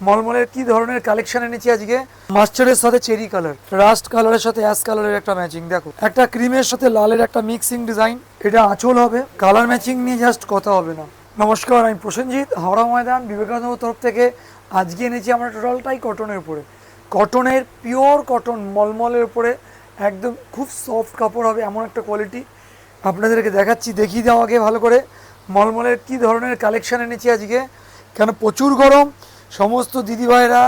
মলমলের কি ধরনের কালেকশন এনেছি আজকে। মাস্টার্ডের সাথে চেরি কালার, রাস্ট কালারের সাথে অ্যাশ কালারের একটা ম্যাচিং, দেখো একটা ক্রিমের সাথে লালের একটা মিক্সিং ডিজাইন। এটা আঁচল হবে, কালার ম্যাচিং নিয়ে জাস্ট কথা হবে না। নমস্কার, আমি প্রসেনজিৎ, হাওড়া ময়দান বিবেকানন্দ তরফ থেকে। আজকে এনেছি আমরা টোটালটাই কটনের উপরে, কটনের পিওর কটন মলমলের উপরে, একদম খুব সফট কাপড় হবে এমন একটা কোয়ালিটি আপনাদেরকে দেখাচ্ছি। দেখিয়ে দাও আগে ভালো করে মলমলের কি ধরনের কালেকশন এনেছি আজকে। কেন প্রচুর গরম, সমস্ত দিদিভাইরা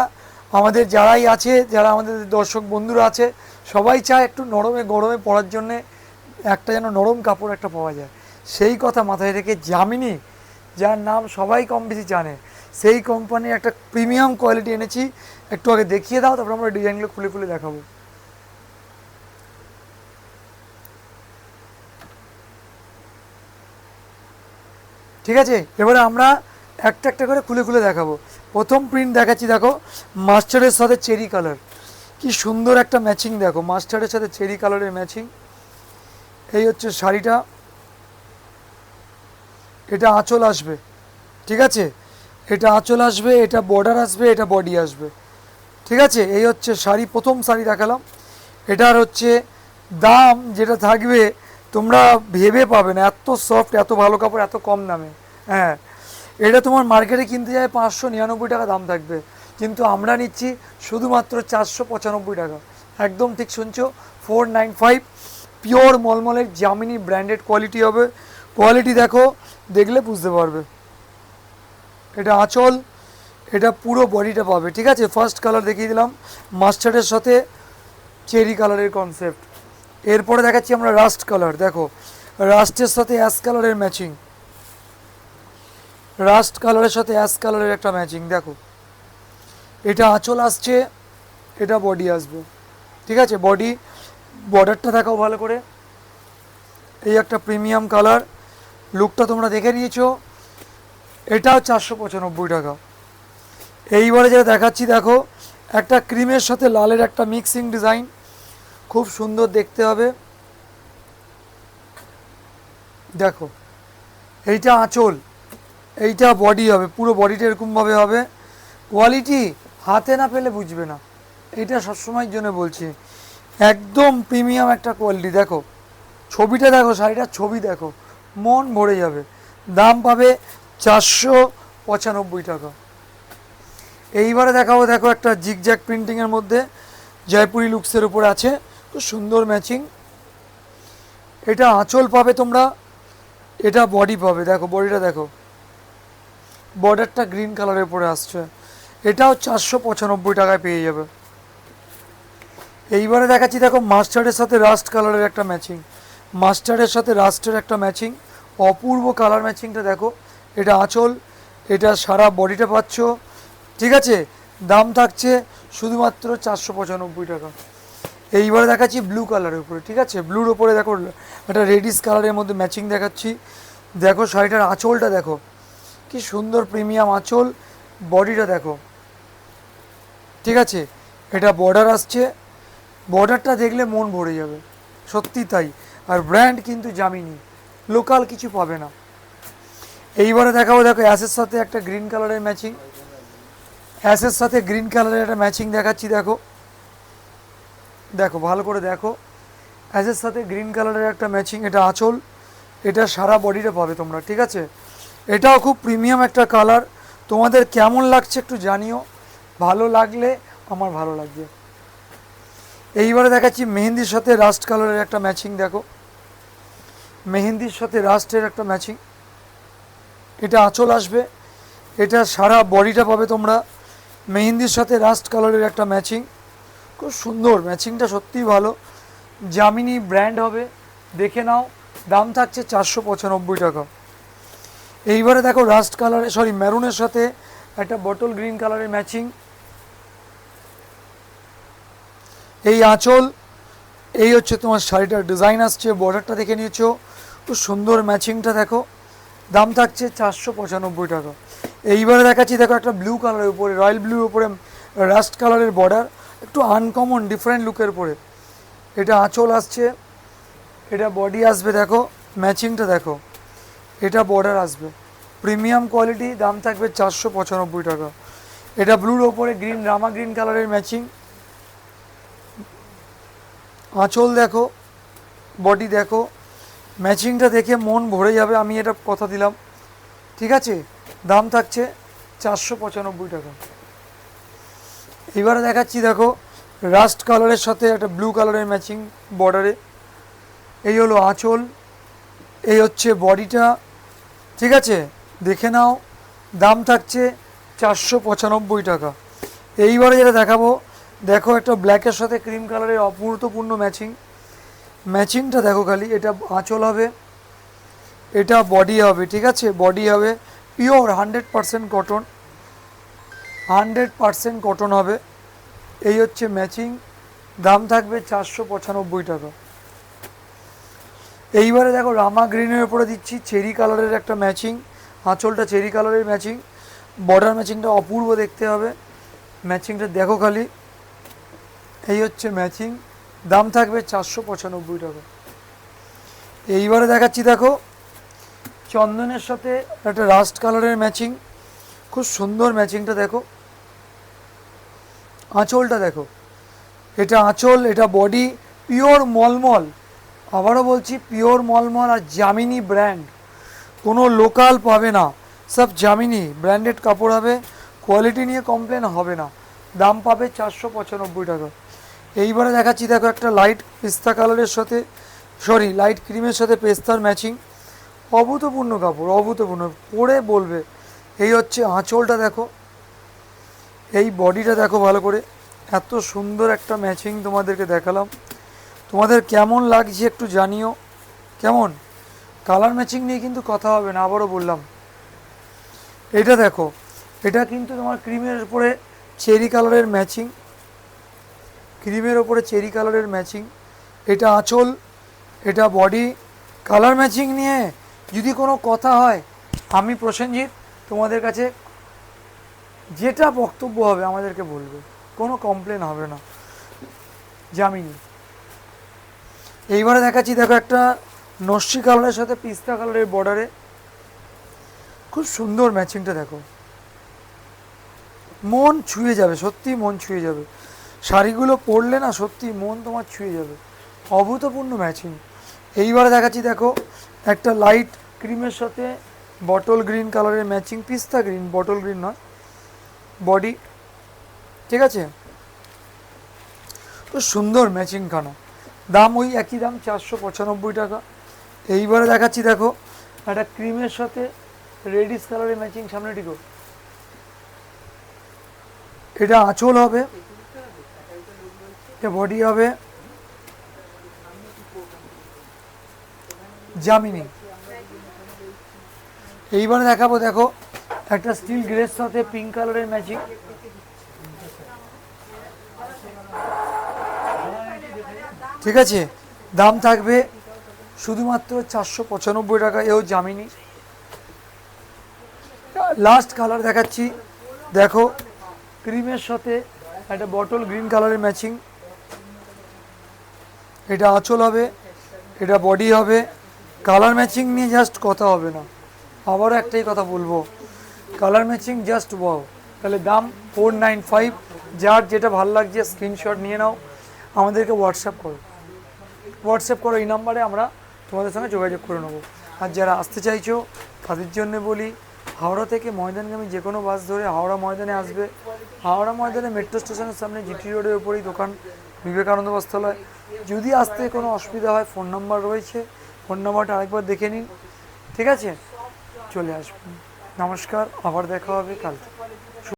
আমাদের যারাই আছে, যারা আমাদের দর্শক বন্ধুরা আছে, সবাই চায় একটু নরমে গরমে পরার জন্যে একটা যেন নরম কাপড় একটা পাওয়া যায়। সেই কথা মাথায় রেখে জামিনী, যার নাম সবাই কম বেশি জানে, সেই কোম্পানির একটা প্রিমিয়াম কোয়ালিটি এনেছি। একটু আগে দেখিয়ে দাও, তারপর আমরা ডিজাইনগুলো খুলে খুলে দেখাবো। ঠিক আছে, এবারে আমরা একটা একটা করে খুলে খুলে দেখাবো। প্রথম প্রিন্ট দেখাচ্ছি, দেখো মাস্টার্ডের সাথে চেরি কালার, কি সুন্দর একটা ম্যাচিং। দেখো মাস্টার্ডের সাথে চেরি কালারের ম্যাচিং। এই হচ্ছে শাড়িটা, এটা আঁচল আসবে, ঠিক আছে, এটা আঁচল আসবে, এটা বর্ডার আসবে, এটা বডি আসবে, ঠিক আছে। এই হচ্ছে শাড়ি, প্রথম শাড়ি দেখালাম। এটার হচ্ছে দাম যেটা থাকবে তোমরা ভেবে পাবে না, এত সফট, এত ভালো কাপড়, এত কম দামে। হ্যাঁ, এটা তোমার মার্কেটে কিনতে যায় 599 টাকা দাম থাকবে, কিন্তু আমরা নিচ্ছি শুধুমাত্র 495 টাকা। একদম ঠিক শুনছো, 495। পিওর মলমলের জামিনী ব্র্যান্ডেড কোয়ালিটি হবে। কোয়ালিটি দেখো, দেখলে বুঝতে পারবে। এটা আঁচল, এটা পুরো বডিটা পাবে, ঠিক আছে। ফার্স্ট কালার দেখিয়ে দিলাম, মাস্টার্ডের সাথে চেরি কালারের কনসেপ্ট। এরপরে দেখাচ্ছি আমরা রাস্ট কালার, দেখো রাস্টের সাথে অ্যাশ কালারের ম্যাচিং, রাস্ট কালারের সাথে অ্যাশ কালারের একটা ম্যাচিং। দেখো এটা আঁচল আসছে, এটা বডি আসবে, ঠিক আছে। বডি বর্ডারটা দেখাও ভালো করে। এই একটা প্রিমিয়াম কালার, লুকটা তোমরা দেখে নিয়েছো। এটাও 495 টাকা। এইবারে যেটা দেখাচ্ছি, দেখো একটা ক্রিমের সাথে লালের একটা মিক্সিং ডিজাইন, খুব সুন্দর দেখতে হবে। দেখো এইটা আঁচল, এইটা বডি হবে, পুরো বডিটা এরকমভাবে হবে। কোয়ালিটি হাতে না পেলে বুঝবে না, এইটা সবসময়ের জন্য বলছি, একদম প্রিমিয়াম একটা কোয়ালিটি। দেখো ছবিটা, দেখো শাড়িটার ছবি দেখো, মন ভরে যাবে। দাম পাবে 495 টাকা। এইবারে দেখাবো, দেখো একটা জিগজ্যাগ প্রিন্টিংয়ের মধ্যে জয়পুরি লুকসের উপরে আছে, খুব সুন্দর ম্যাচিং। এটা আঁচল পাবে তোমরা, এটা বডি পাবে। দেখো বডিটা দেখো, বর্ডারটা গ্রিন কালারের উপরে আসছে। এটাও 495 টাকায় পেয়ে যাবে। এইবারে দেখাচ্ছি, দেখো মাস্টার্ডের সাথে রাস্ট কালারের একটা ম্যাচিং, মাস্টার্ডের সাথে রাস্টের একটা ম্যাচিং, অপূর্ব কালার ম্যাচিংটা দেখো। এটা আঁচল, এটা সারা বডিটা পাচ্ছ, ঠিক আছে। দাম থাকছে শুধুমাত্র 495 টাকা। এইবারে দেখাচ্ছি ব্লু কালারের উপরে, ঠিক আছে। ব্লুর উপরে দেখো একটা রেডিশ কালারের মধ্যে ম্যাচিং দেখাচ্ছি। দেখো শাড়িটার আঁচলটা দেখো, কি সুন্দর প্রিমিয়াম আঁচল, বডিটা দেখো, ঠিক আছে। এটা বর্ডার আসছে, বর্ডারটা দেখলে মন ভরে যাবে, সত্যি তাই। আর ব্র্যান্ড কিন্তু জামিনী, লোকাল কিছু পাবে না। এইবারে দেখাবো, দেখো অ্যাশের সাথে একটা গ্রিন কালারের ম্যাচিং, অ্যাশের সাথে গ্রিন কালারের একটা ম্যাচিং দেখাচ্ছি। দেখো দেখো ভালো করে দেখো, অ্যাশের সাথে গ্রিন কালারের একটা ম্যাচিং। এটা আঁচল, এটা সারা বডিটা পাবে তোমরা, ঠিক আছে। এটাও খুব প্রিমিয়াম একটা কালার। তোমাদের কেমন লাগছে একটু জানিও, ভালো লাগলে আমার ভালো লাগবে। এইবারে দেখাচ্ছি মেহেন্দির সাথে রাস্ট কালারের একটা ম্যাচিং। দেখো মেহেন্দির সাথে রাস্টের একটা ম্যাচিং, এটা আঁচল আসবে, এটা সারা বডিটা পাবে তোমরা। মেহেন্দির সাথে রাস্ট কালারের একটা ম্যাচিং, খুব সুন্দর ম্যাচিংটা, সত্যিই ভালো। জামিনী ব্র্যান্ড হবে, দেখে নাও। দাম থাকছে 495 টাকা। এইবারে দেখো রাস্ট কালারে, সরি মেরুনের সাথে একটা বটল গ্রিন কালারের ম্যাচিং। এই আঁচল, এই হচ্ছে তোমার শাড়িটার ডিজাইন আসছে, বর্ডারটা দেখে নিয়েছো, খুব সুন্দর ম্যাচিংটা দেখো। দাম থাকছে 495 টাকা। এইবারে দেখাচ্ছি, দেখো একটা ব্লু কালারের উপরে, রয়্যাল ব্লুর উপরে রাস্ট কালারের বর্ডার, একটু আনকমন ডিফারেন্ট লুকের উপরে। এটা আঁচল আসছে, এটা বডি আসবে, দেখো ম্যাচিংটা দেখো, এটা বর্ডার আসবে, প্রিমিয়াম কোয়ালিটি। দাম থাকবে 495 টাকা। এটা ব্লুর ওপরে গ্রিন, রামা গ্রিন কালারের ম্যাচিং। আঁচল দেখো, বডি দেখো, ম্যাচিংটা দেখে মন ভরে যাবে, আমি এটা কথা দিলাম। ঠিক আছে, দাম থাকছে 495 টাকা। এবারে দেখাচ্ছি দেখো রাস্ট কালারের সাথে একটা ব্লু কালারের ম্যাচিং বর্ডারে। এই হলো আঁচল, এই হচ্ছে বডিটা। ঠিক আছে, দেখে নাও, দাম থাকছে 495 টাকা। এইবারে যেটা দেখাবো, দেখো একটা ব্ল্যাকের সাথে ক্রিম কালারের অভূতপূর্ণ ম্যাচিং। ম্যাচিংটা দেখো খালি, এটা আঁচল হবে, এটা বডি হবে। ঠিক আছে, বডি হবে পিওর 100% কটন, 100% কটন হবে। এই হচ্ছে ম্যাচিং, দাম থাকবে 495 টাকা। এইবারে দেখো রামা গ্রিনের উপরে দিচ্ছি চেরি কালারের একটা ম্যাচিং। আঁচলটা চেরি কালারের ম্যাচিং, বর্ডার ম্যাচিংটা অপূর্ব দেখতে হবে। ম্যাচিংটা দেখো খালি, এই হচ্ছে ম্যাচিং, দাম থাকবে 495 টাকা। এইবারে দেখাচ্ছি দেখো চন্দনের সাথে একটা রাস্ট কালারের ম্যাচিং, খুব সুন্দর ম্যাচিংটা দেখো। আঁচলটা দেখো, এটা আঁচল, এটা বডি, পিওর মলমল। আবারও বলছি পিওর মলমল, আর জামিনি ব্র্যান্ড, কোনো লোকাল পাবে না, সব জামিনি ব্র্যান্ডেড কাপড় হবে, কোয়ালিটি নিয়ে কমপ্লেন হবে না। দাম পাবে 495 টাকা। এইবারে দেখাচ্ছি দেখো একটা লাইট পেস্তা কালারের সাথে, সরি লাইট ক্রিমের সাথে পেস্তার ম্যাচিং, অভূতপূর্ণ কাপড়, অভূতপূর্ণ, পরে বলবে। এই হচ্ছে আঁচলটা দেখো, এই বডিটা দেখো ভালো করে, এত সুন্দর একটা ম্যাচিং তোমাদেরকে দেখালাম। তোমাদের কেমন লাগছে একটু জানিও। কেমন, কালার ম্যাচিং নিয়ে কিন্তু কথা হবে না, আবারও বললাম। এটা দেখো, এটা কিন্তু তোমার ক্রিমের উপরে চেরি কালারের ম্যাচিং, ক্রিমের ওপরে চেরি কালারের ম্যাচিং। এটা আঁচল, এটা বডি। কালার ম্যাচিং নিয়ে যদি কোনো কথা হয়, আমি প্রসেনজিৎ তোমাদের কাছে যেটা বক্তব্য হবে আমাদেরকে বলবে, কোনো কমপ্লেন হবে না, জামিনি। এইবারে দেখাচ্ছি দেখো একটা নস্যি কালারের সাথে পিস্তা কালারের বর্ডারে, খুব সুন্দর ম্যাচিংটা দেখো, মন ছুঁয়ে যাবে, সত্যি মন ছুঁয়ে যাবে। শাড়িগুলো পরলে না সত্যি মন তোমার ছুঁয়ে যাবে, অভূতপূর্ণ ম্যাচিং। এইবারে দেখাচ্ছি দেখো একটা লাইট ক্রিমের সাথে বটল গ্রিন কালারের ম্যাচিং, পিস্তা গ্রিন, বটল গ্রিন নয়, বডি। ঠিক আছে, তো সুন্দর ম্যাচিং খানা, দাম ওই একই দাম 495 টাকা। এইবারে দেখাচ্ছি দেখো একটা ক্রিমের সাথে রেডিশ কালারের ম্যাচিং, সামনে টিকো। এটা আঁচল হবে, এটা বডি হবে, জামিনি। এইবারে দেখাবো দেখো একটা স্টিল গ্রের সাথে পিঙ্ক কালারের ম্যাচিং। ঠিক আছে, দাম থাকবে শুধুমাত্র 495 টাকা, এও জামিনি। লাস্ট কালার দেখাচ্ছি দেখো, ক্রিমের সাথে একটা বটল গ্রিন কালারের ম্যাচিং। এটা আঁচল হবে, এটা বডি হবে। কালার ম্যাচিং নিয়ে জাস্ট কথা হবে না, আবারও একটাই কথা বলবো, কালার ম্যাচিং জাস্ট ওয়াও। তাহলে দাম 495। যার যেটা ভালো লাগছে স্ক্রিনশট নিয়ে নাও, আমাদেরকে হোয়াটসঅ্যাপ করো, এই নাম্বারে আমরা তোমাদের সঙ্গে যোগাযোগ করে নেবো। আর যারা আসতে চাইছো তাদের জন্য বলি, হাওড়া থেকে ময়দানগামী যে কোনো বাস ধরে হাওড়া ময়দানে আসবে। হাওড়া ময়দানে মেট্রো স্টেশনের সামনে জিটি রোডের উপরেই দোকান, বিবেকানন্দ বস্ত্রালয়। যদি আসতে কোনো অসুবিধা হয়, ফোন নাম্বার রয়েছে, ফোন নাম্বারটা আরেকবার দেখে নিন। ঠিক আছে, চলে আসবেন। নমস্কার, আবার দেখা হবে কালকে।